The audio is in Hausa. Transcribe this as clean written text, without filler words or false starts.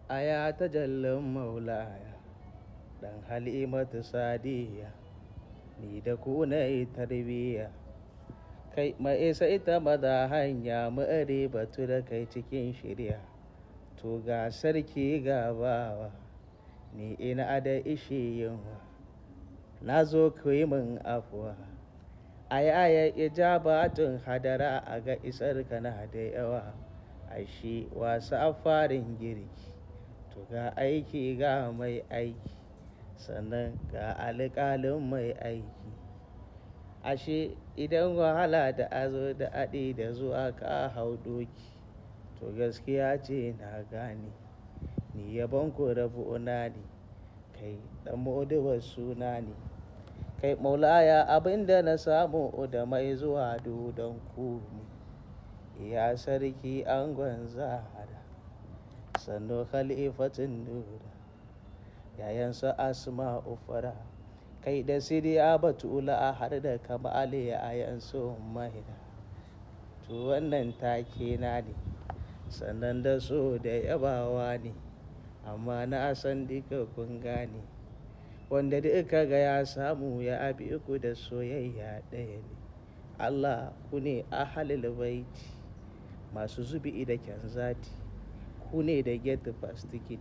aya ta jallin maulaya ɗan halimatu sadiya ni da ku na yi tarbiyya kai mai sai ta maza hanya ma'ari batu da kai cikin shirya to ga sarki ga bawa ni ina da ishi yunwa na zo ku yi min afuwa aya ijabatun hadara a ga isar kana da yawa ashe wasa farin girki to ga aiki ga mai aiki sannan ga alƙalin mai aiki ashe idan wahala da azo da aɗi da zuwa ka hau doki to gaskiya ce na gane ni yabon ku rabona ne kai ɗan modubar suna ne kai maulaya abinda na samu da mai zuwa dodon ku ne ya sarki angon zahara sannu khalifatin nura yayansa asma'u fara kai da siriya batula har da kamali yayansu mahida to wannan take na ne sannan da so da yabawa ne amma na san duka kun gane wanda duka ga ya samu ya abi ku da soyayya ɗaya ne Allah ku ne ahalil baiti masu zubi da kyan zati ku ne da get fast ticket